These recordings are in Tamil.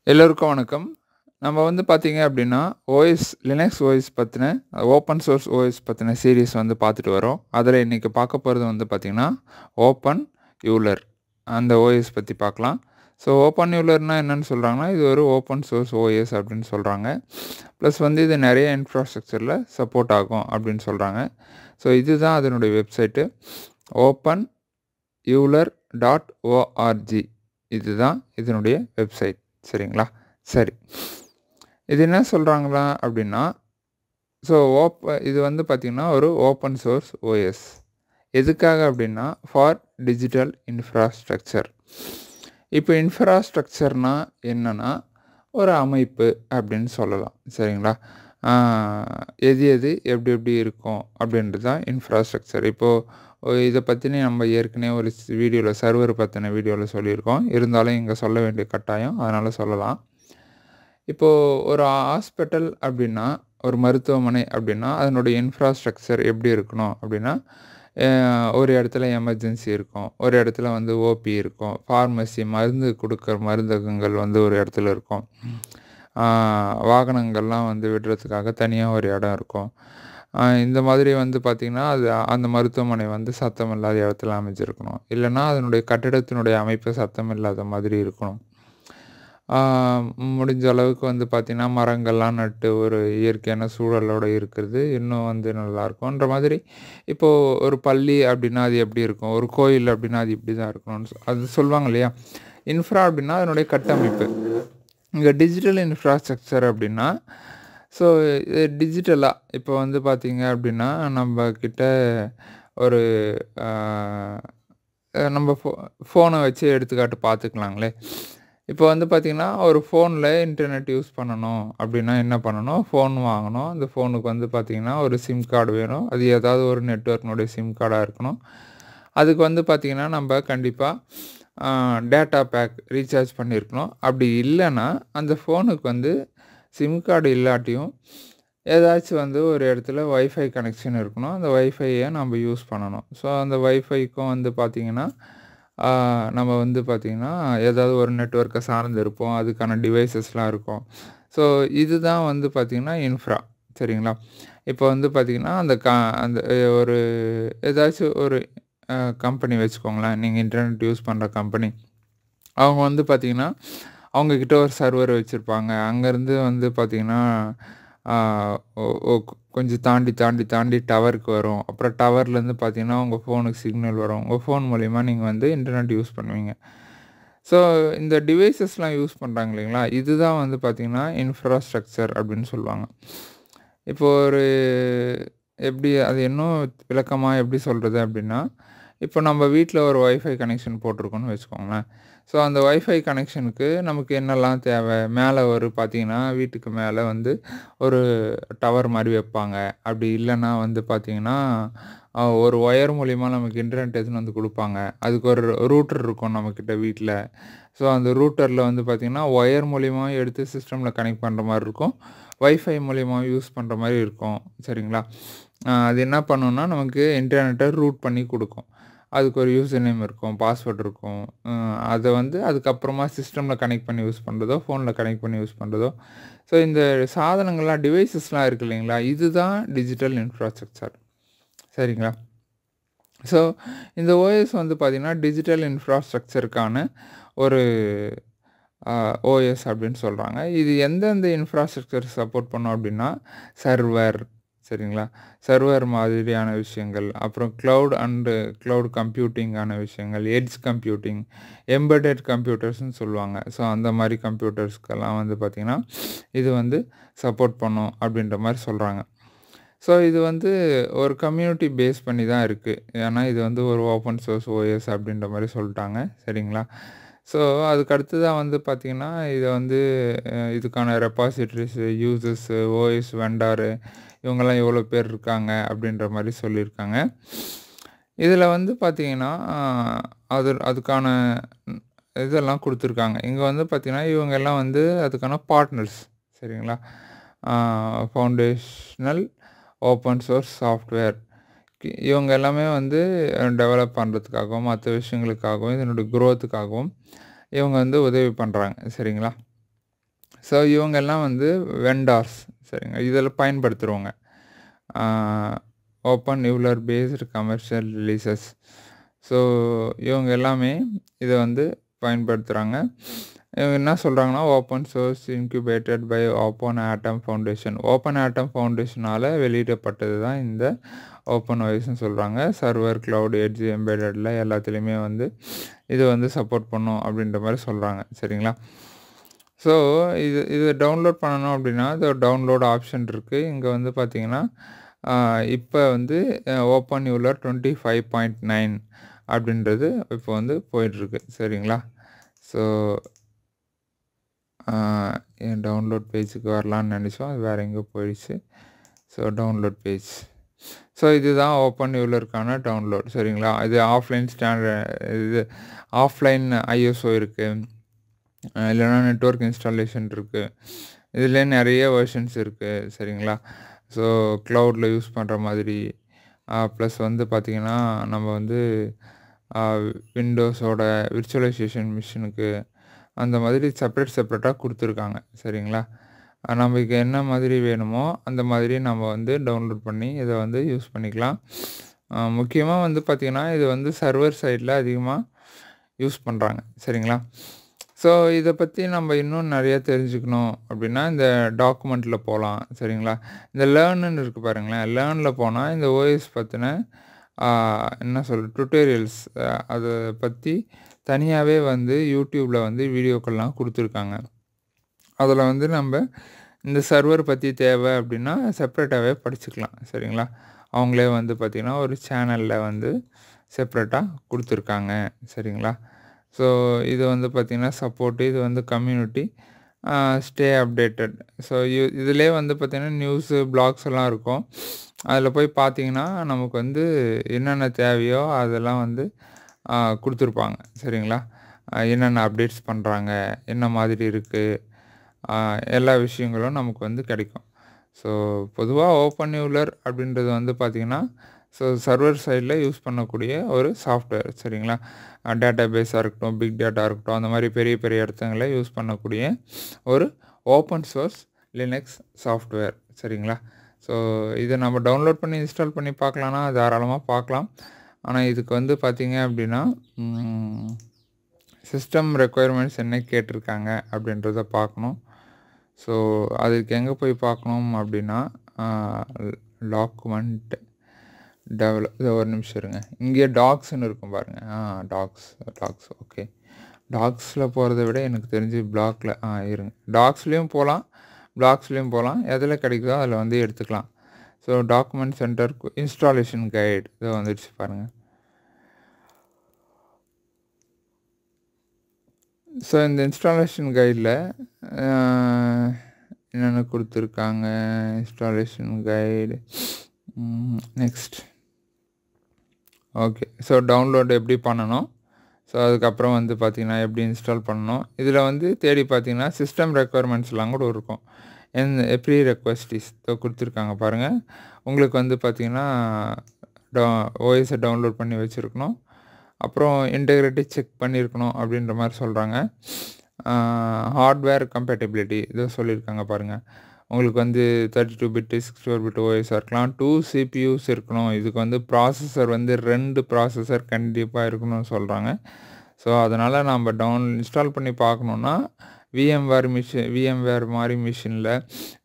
எல்லோருக்கும் வணக்கம். நம்ம வந்து பார்த்தீங்க அப்படின்னா, லினக்ஸ் ஓஎஸ் பத்தின ஓப்பன் சோர்ஸ் ஓஎஸ் பத்தின சீரிஸ் வந்து பார்த்துட்டு வரோம். அதில இன்னைக்கு பார்க்க போறது வந்து பார்த்தீங்கன்னா, ஓப்பன் யூலர் அந்த ஓஎஸ் பத்தி பார்க்கலாம். ஸோ ஓப்பன் யூலர்னா என்னன்னு சொல்றாங்கன்னா, இது ஒரு ஓப்பன் சோர்ஸ் ஓஎஸ் அப்படின்னு சொல்றாங்க. ப்ளஸ் வந்து இது நெறைய இன்ஃப்ராஸ்ட்ரக்சர்ல சப்போர்ட் ஆகும் அப்படின்னு சொல்றாங்க. ஸோ இதுதான் அதனுடைய வெப்சைட்டு openeuler.org இதுதான் இதனுடைய வெப்சைட். சரிங்களா? சரி. இது என்ன சொல்றாங்களா அப்படின்னா, ஸோ இது வந்து பார்த்தீங்கன்னா, ஒரு ஓப்பன் சோர்ஸ் ஓஎஸ். எதுக்காக அப்படின்னா, ஃபார் டிஜிட்டல் இன்ஃப்ராஸ்ட்ரக்சர். இப்போ இன்ஃப்ராஸ்ட்ரக்சர்னா என்னன்னா, ஒரு அமைப்பு அப்படின்னு சொல்லலாம். சரிங்களா? எது எது எப்படி எப்படி இருக்கும் அப்படின்றது தான் இன்ஃப்ராஸ்ட்ரக்சர். இப்போ இத பத்தின நம்ம ஏற்கனவே ஒரு சர்வர் பத்தின வீடியோல சொல்லியிருக்கோம். இருந்தாலும் இங்க சொல்ல வேண்டிய கட்டாயம். அதனால சொல்லலாம். இப்போ ஒரு ஹாஸ்பிட்டல் அப்படின்னா, ஒரு மருத்துவமனை அப்படின்னா, அதனுடைய இன்ஃப்ராஸ்ட்ரக்சர் எப்படி இருக்கணும் அப்படின்னா, ஒரு இடத்துல எமர்ஜென்சி இருக்கும். ஒரு இடத்துல வந்து ஓபி இருக்கும். ஃபார்மசி மருந்து குடுக்குற மருந்தகங்கள் வந்து ஒரு இடத்துல இருக்கும். வாகனங்கள்லாம் வந்து விடுறதுக்காக தனியா ஒரு இடம் இருக்கும். இந்த மாதிரி வந்து பார்த்தீங்கன்னா, அந்த மருத்துவமனை வந்து சத்தம் இல்லாத இடத்துல அமைஞ்சிருக்கணும். இல்லன்னா அதனுடைய கட்டிடத்தினுடைய அமைப்பு சத்தம் இல்லாத மாதிரி இருக்கணும். முடிஞ்ச அளவுக்கு வந்து பார்த்தீங்கன்னா, மரங்கள்லாம் நட்டு ஒரு இயற்கையான சூழலோட இருக்கிறது இன்னும் வந்து நல்லாயிருக்கும்ன்ற மாதிரி, இப்போ ஒரு பள்ளி அப்படின்னா அது எப்படி இருக்கும்? ஒரு கோயில் அப்படின்னா அது இப்படி தான் இருக்கணும்னு அது சொல்லுவாங்க இல்லையா? இன்ஃப்ரா அப்படின்னா அதனுடைய கட்டமைப்பு. இங்க டிஜிட்டல் இன்ஃப்ராஸ்ட்ரக்சர் அப்படின்னா, ஸோ இது டிஜிட்டலா இப்போ வந்து பார்த்தீங்க அப்படின்னா, நம்ம கிட்ட ஒரு அ நம்ம ஃபோன வச்சு எடுத்துக்காட்டு பார்த்துக்கலாங்களே. இப்போ வந்து பார்த்தீங்கன்னா, ஒரு ஃபோன்ல இன்டர்நெட் யூஸ் பண்ணணும் அப்படின்னா என்ன பண்ணணும்? ஃபோன் வாங்கணும். அந்த ஃபோனுக்கு வந்து பார்த்தீங்கன்னா, ஒரு சிம் கார்டு வேணும். அது ஏதாவது ஒரு நெட்வொர்க்கினுடைய சிம் கார்டா இருக்கணும். அதுக்கு வந்து பார்த்தீங்கன்னா, நம்ப கண்டிப்பா டேட்டா பேக் ரீசார்ஜ் பண்ணியிருக்கணும். அப்படி இல்லன்னா, அந்த ஃபோனுக்கு வந்து சிம் கார்டு இல்லாட்டியும், ஏதாச்சும் வந்து ஒரு இடத்துல வைஃபை கனெக்ஷன் இருக்கணும். அந்த வைஃபைய நம்ம யூஸ் பண்ணணும். ஸோ அந்த வைஃபைக்கும் வந்து பார்த்தீங்கன்னா, நம்ம வந்து பார்த்தீங்கன்னா, ஏதாவது ஒரு நெட்வொர்க்கை சார்ந்து இருப்போம். அதுக்கான டிவைஸஸ்லாம் இருக்கும். ஸோ இதுதான் வந்து பார்த்தீங்கன்னா, இன்ஃப்ரா. சரிங்களா? இப்போ வந்து பார்த்தீங்கன்னா, அந்த ஒரு ஏதாச்சும் ஒரு கம்பெனி வச்சுக்கோங்களேன். நீங்க இன்டர்நெட் யூஸ் பண்ற கம்பெனி. அவங்க வந்து பார்த்தீங்கன்னா, அவங்க கிட்ட ஒரு சர்வர் வச்சிருப்பாங்க. அங்கேருந்து வந்து பார்த்தீங்கன்னா, ஆ ஒ ஒ கொஞ்சம் தாண்டி தாண்டி தாண்டி டவருக்கு வரும். அப்புறம் டவர்லேருந்து பார்த்தீங்கன்னா, உங்க ஃபோனுக்கு சிக்னல் வரும். உங்க ஃபோன் மூலியமா நீங்க வந்து இன்டர்நெட் யூஸ் பண்ணுவீங்க. ஸோ இந்த டிவைஸஸ்லாம் யூஸ் பண்றாங்க இல்லைங்களா? இதுதான் வந்து பார்த்தீங்கன்னா, இன்ஃப்ராஸ்ட்ரக்சர் அப்படின்னு சொல்லுவாங்க. இப்போ ஒரு எப்படி அது இன்னும் விளக்கமா எப்படி சொல்றது அப்படின்னா, இப்போ நம்ம வீட்ல ஒரு வைஃபை கனெக்ஷன் போட்டிருக்கோம்னு வச்சுக்கோங்களேன். ஸோ அந்த வைஃபை கனெக்ஷனுக்கு நமக்கு என்னலாம் தேவை? மேலே ஒரு பார்த்தீங்கன்னா, வீட்டுக்கு மேலே வந்து ஒரு டவர் மாரி வைப்பாங்க. அப்படி இல்லன்னா வந்து பார்த்தீங்கன்னா, ஒரு ஒயர் மூலியமா நமக்கு இன்டர்நெட் எடுத்துன்னு வந்து குடுப்பாங்க. அதுக்கு ஒரு ரூட்டர் இருக்கும் நம்மகிட்ட வீட்ல. ஸோ அந்த ரூட்டர்ல வந்து பார்த்தீங்கன்னா, ஒயர் மூலியமா எடுத்து சிஸ்டம்ல கனெக்ட் பண்ற மாரி இருக்கும். வைஃபை மூலியமா யூஸ் பண்ற மாரி இருக்கும். சரிங்களா? அது என்ன பண்ணும்னா, நமக்கு இன்டர்நெட்ட ரூட் பண்ணி குடுக்கும். அதுக்கு ஒரு யூசர் நேம் இருக்கும், பாஸ்வேர்ட் இருக்கும். அத வந்து அதுக்கப்புறமா சிஸ்டம்ல கனெக்ட் பண்ணி யூஸ் பண்றதோ, ஃபோன்ல கனெக்ட் பண்ணி யூஸ் பண்றதோ. ஸோ இந்த சாதனங்கள்லாம் டிவைஸஸ்லாம் இருக்கு இல்லைங்களா? இதுதான் டிஜிட்டல் இன்ஃப்ராஸ்ட்ரக்சர். சரிங்களா? ஸோ இந்த ஓஎஸ் வந்து பார்த்தீங்கன்னா, டிஜிட்டல் இன்ஃப்ராஸ்ட்ரக்சருக்கான ஒரு ஓஎஸ் அப்படின்னு சொல்றாங்க. இது எந்தெந்த இன்ஃப்ராஸ்ட்ரக்சர் சப்போர்ட் பண்ணும் அப்படின்னா, சர்வர் சரிங்களா? சர்வர் மாதிரியான விஷயங்கள், அப்புறம் கிளவுட் கம்ப்யூட்டிங்கான விஷயங்கள், எட்ஜ் கம்ப்யூட்டிங், எம்பெடட் கம்ப்யூட்டர்ஸ்ன்னு சொல்லுவாங்க. ஸோ அந்த மாரி கம்ப்யூட்டர்ஸ்க்கெல்லாம் வந்து பார்த்தீங்கன்னா, இது வந்து சப்போர்ட் பண்ணும் அப்படின்ற மாரி சொல்றாங்க. ஸோ இது வந்து ஒரு கம்யூனிட்டி பேஸ் பண்ணி தான் இருக்கு. ஏன்னா இது வந்து ஒரு ஓப்பன் சோர்ஸ் ஓஎஸ் அப்படின்ற மாரி சொல்ட்டாங்க. சரிங்களா? ஸோ அதுக்கு அடுத்ததா வந்து பார்த்தீங்கன்னா, இத வந்து இதுக்கான ரெபாசிட்டரிஸ், யூசர்ஸ், ஓஎஸ் வெண்டாரு இவங்கலாம் எவ்வளோ பேர் இருக்காங்க அப்படின்ற மாரி சொல்லியிருக்காங்க. இதில வந்து பார்த்தீங்கன்னா, அதுக்கான இதெல்லாம் குடுத்துருக்காங்க. இங்க வந்து பார்த்தீங்கன்னா, இவங்க எல்லாம் வந்து அதுக்கான பார்ட்னர்ஸ் சரிங்களா? ஃபவுண்டேஷனல் ஓப்பன் சோர்ஸ் சாஃப்ட்வேர் இவங்க எல்லாமே வந்து டெவலப் பண்றதுக்காகவும், மத்த விஷயங்களுக்காகவும், இதனுடைய குரோத்துக்காகவும் இவங்க வந்து உதவி பண்றாங்க. சரிங்களா? ஸோ இவங்கெல்லாம் வந்து வெண்டார்ஸ், சரிங்க. இதில் பயன்படுத்துகிறவங்க open neural based commercial releases. So இவங்க எல்லாமே இதை வந்து பயன்படுத்துகிறாங்க. இவங்க என்ன சொல்கிறாங்கன்னா, open source incubated by open atom foundation. Open atom ஃபவுண்டேஷனால் வெளியிடப்பட்டது தான் இந்த ஓப்பன் வாய்ஸ்ன்னு சொல்கிறாங்க. சர்வர், க்ளவுட், எட்ஜ், எம்பெடடில் எல்லாத்துலேயுமே வந்து இது வந்து சப்போர்ட் பண்ணும் அப்படின்ற மாதிரி சொல்கிறாங்க, சரிங்களா. ஸோ இது டவுன்லோட் பண்ணணும் அப்படின்னா இது டவுன்லோட் ஆப்ஷன் இருக்குது. இங்கே வந்து பார்த்தீங்கன்னா இப்போ வந்து ஓப்பன் நியூலர் 25.9 அப்படின்றது இப்போ வந்து போயிட்டுருக்கு, சரிங்களா. ஸோ என் டவுன்லோட் பேஜுக்கு வரலான்னு நினச்சோம், அது வேறு எங்கே போயிடுச்சு. So download page. ஸோ இதுதான் ஓப்பன் நியூலருக்கான டவுன்லோட், சரிங்களா. இது ஆஃப்லைன் இது ஆஃப்லைன் ஐஎஸ்ஓ இருக்குது, இல்லைனா நெட்வொர்க் இன்ஸ்டாலேஷன் இருக்குது. இதில் நிறைய வெர்ஷன்ஸ் இருக்குது, சரிங்களா. ஸோ க்ளவுடில் யூஸ் பண்ணுற மாதிரி ப்ளஸ் வந்து பார்த்திங்கன்னா நம்ம வந்து விண்டோஸோட விர்ச்சுவலைசேஷன் மிஷினுக்கு அந்த மாதிரி செப்பரேட்டாக கொடுத்துருக்காங்க, சரிங்களா. நமக்கு என்ன மாதிரி வேணுமோ அந்த மாதிரி நம்ம வந்து டவுன்லோட் பண்ணி இதை வந்து யூஸ் பண்ணிக்கலாம். முக்கியமாக வந்து பார்த்திங்கன்னா இது வந்து சர்வர் சைடில் அதிகமாக யூஸ் பண்ணுறாங்க, சரிங்களா. ஸோ இதை பற்றி நம்ம இன்னும் நிறையா தெரிஞ்சுக்கணும் அப்படின்னா இந்த டாக்குமெண்ட்டில் போகலாம், சரிங்களா. இந்த லேர்னுன்னு இருக்குது பாருங்களேன், லேர்னில் போனால் இந்த ஓஎஸ் பற்றின என்ன டுட்டோரியல்ஸ் அதை பற்றி தனியாகவே வந்து யூடியூப்பில் வந்து வீடியோக்கள்லாம் கொடுத்துருக்காங்க. அதில் வந்து நம்ம இந்த சர்வர் பற்றி தேவை அப்படின்னா செப்ரேட்டாகவே படிச்சுக்கலாம், சரிங்களா. அவங்களே வந்து பார்த்திங்கன்னா ஒரு சேனலில் வந்து செப்ரேட்டாக கொடுத்துருக்காங்க, சரிங்களா. ஸோ இது வந்து பார்த்திங்கன்னா சப்போர்ட்டு, இது வந்து கம்யூனிட்டி, ஸ்டே அப்டேட்டட். ஸோ இதிலே வந்து பார்த்திங்கன்னா நியூஸு, பிளாக்ஸ் எல்லாம் இருக்கும். அதில் போய் பார்த்திங்கன்னா நமக்கு வந்து என்னென்ன தேவையோ அதெல்லாம் வந்து கொடுத்துருப்பாங்க, சரிங்களா. என்னென்ன அப்டேட்ஸ் பண்ணுறாங்க, என்ன மாதிரி இருக்குது, எல்லா விஷயங்களும் நமக்கு வந்து கிடைக்கும். ஸோ பொதுவாக ஓப்பன் நியூலர் அப்படின்றது வந்து பார்த்திங்கன்னா ஸோ சர்வர் சைடில் யூஸ் பண்ணக்கூடிய ஒரு சாஃப்ட்வேர், சரிங்களா. டேட்டா பேஸாக இருக்கட்டும், பிக் டேட்டா இருக்கட்டும், அந்த மாதிரி பெரிய பெரிய இடத்துங்களை யூஸ் பண்ணக்கூடிய ஒரு ஓப்பன் சோர்ஸ் லினக்ஸ் சாஃப்ட்வேர், சரிங்களா. ஸோ இதை நம்ம டவுன்லோட் பண்ணி இன்ஸ்டால் பண்ணி பார்க்கலான்னா தாராளமாக பார்க்கலாம். ஆனால் இதுக்கு வந்து பார்த்திங்க அப்படின்னா சிஸ்டம் ரெக்குயர்மெண்ட்ஸ் என்ன கேட்டிருக்காங்க அப்படின்றத பார்க்கணும். ஸோ அதுக்கு எங்கே போய் பார்க்கணும் அப்படின்னா டாக்குமெண்ட் இதை ஒரு நிமிஷம் இருங்க, இங்கே டாக்ஸ்ன்னு இருக்கும் பாருங்கள். Tax okay. டாக்ஸில் போகிறத விட எனக்கு தெரிஞ்சு பிளாக்ல இருங்க, டாக்ஸ்லேயும் போகலாம், எதில் கிடைக்குதோ அதில் வந்து எடுத்துக்கலாம். So document centre installation guide இதை வந்துடுச்சு பாருங்கள். ஸோ இந்த இன்ஸ்டாலேஷன் கைடில் என்னென்ன கொடுத்துருக்காங்க, installation guide next. Okay. So download எப்படி பண்ணணும், ஸோ அதுக்கப்புறம் வந்து பார்த்திங்கன்னா எப்படி இன்ஸ்டால் பண்ணணும். இதில் வந்து தேடி பார்த்திங்கன்னா சிஸ்டம் ரெக்குயர்மெண்ட்ஸ்லாம் கூட இருக்கும். ப்ரீ ரெக்வஸ்டிஸ் கொடுத்துருக்காங்க பாருங்கள். உங்களுக்கு வந்து பார்த்திங்கன்னா ஓஎஸை டவுன்லோட் பண்ணி வச்சுருக்கணும், அப்புறம் இன்டெகிரிட்டி செக் பண்ணியிருக்கணும் அப்படின்ற மாதிரி சொல்கிறாங்க. ஹார்ட்வேர் கம்பேட்டபிலிட்டி இதை சொல்லியிருக்காங்க பாருங்கள். உங்களுக்கு வந்து 32 பிட் 64 பிட் ஓஎஸாக இருக்கலாம், 2 CPUs இருக்கணும். இதுக்கு வந்து ப்ராசஸர் வந்து 2 ப்ராசஸர் கண்டிப்பாக இருக்கணும்னு சொல்கிறாங்க. ஸோ அதனால் நம்ம இன்ஸ்டால் பண்ணி பார்க்கணுன்னா விஎம்வேர் மாதிரி மிஷினில்,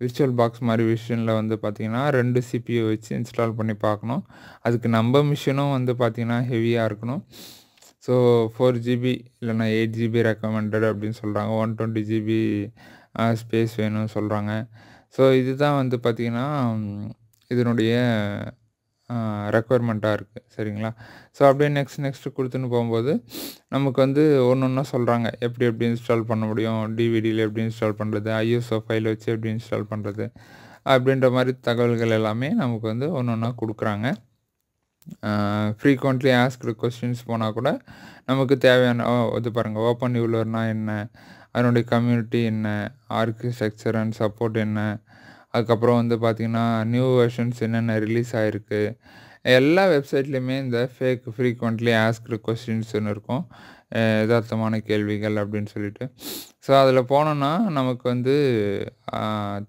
விர்ச்சுவல் பாக்ஸ் மாதிரி மிஷினில் வந்து பார்த்திங்கன்னா 2 CPU வச்சு இன்ஸ்டால் பண்ணி பார்க்கணும். அதுக்கு நம்ம மிஷினும் வந்து பார்த்திங்கன்னா ஹெவியாக இருக்கணும். ஸோ 4 GB இல்லைனா 8 GB ரெக்கமெண்டட் அப்படின்னு சொல்கிறாங்க. 120 GB ஸ்பேஸ் வேணும்னு சொல்கிறாங்க. ஸோ இதுதான் வந்து பார்த்திங்கன்னா இதனுடைய ரெக்குயர்மெண்ட்டாக இருக்குது, சரிங்களா. ஸோ அப்படியே நெக்ஸ்ட் கொடுத்துன்னு போகும்போது நமக்கு வந்து ஒன்று ஒன்றா சொல்கிறாங்க எப்படி இன்ஸ்டால் பண்ண முடியும், டிவிடியில் எப்படி இன்ஸ்டால் பண்ணுறது, ஐஎஸ்ஓ ஃபைல் வச்சு எப்படி இன்ஸ்டால் பண்ணுறது அப்படின்ற மாதிரி தகவல்கள் எல்லாமே நமக்கு வந்து ஒன்று ஒன்றா கொடுக்குறாங்க. ஃப்ரீக்வெண்ட்லி ஆஸ்க்டு கொஸ்டின்ஸ் போனால் கூட நமக்கு தேவையான இது பாருங்கள், ஓப்பன் நியூலர்னால் என்ன, அதனுடைய கம்யூனிட்டி என்ன, ஆர்கிடெக்சர் அண்ட் சப்போர்ட் என்ன, அதுக்கப்புறம் வந்து பார்த்திங்கன்னா நியூ வெர்ஷன்ஸ் என்னென்ன ரிலீஸ் ஆகிருக்கு, எல்லா வெப்சைட்லேயுமே இந்த ஃபேக் ஃப்ரீக்வெண்ட்லி ஆஸ்க்டு கொஸ்டின்ஸ்னு இருக்கும். எதார்த்தமான கேள்விகள் அப்படின்னு சொல்லிட்டு. ஸோ அதில் போனோன்னா நமக்கு வந்து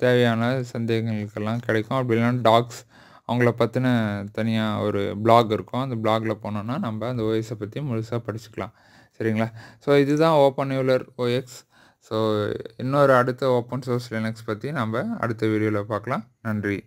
தேவையான சந்தேகங்களுக்கெல்லாம் கிடைக்கும். அப்படி இல்லைன்னா டாக்ஸ் அவங்கள பற்றின தனியாக ஒரு பிளாக் இருக்கும். அந்த பிளாகில் போனோன்னா நம்ம அந்த ஓஎஸை பற்றி முழுசாக படிச்சுக்கலாம். சரிங்களா? ஸோ இதுதான் ஓப்பன் யூலர் ஓஎக்ஸ். ஸோ இன்னொரு அடுத்த ஓப்பன் சோர்ஸ் லினக்ஸ் பற்றி நம்ம அடுத்த வீடியோவில் பார்க்கலாம். நன்றி.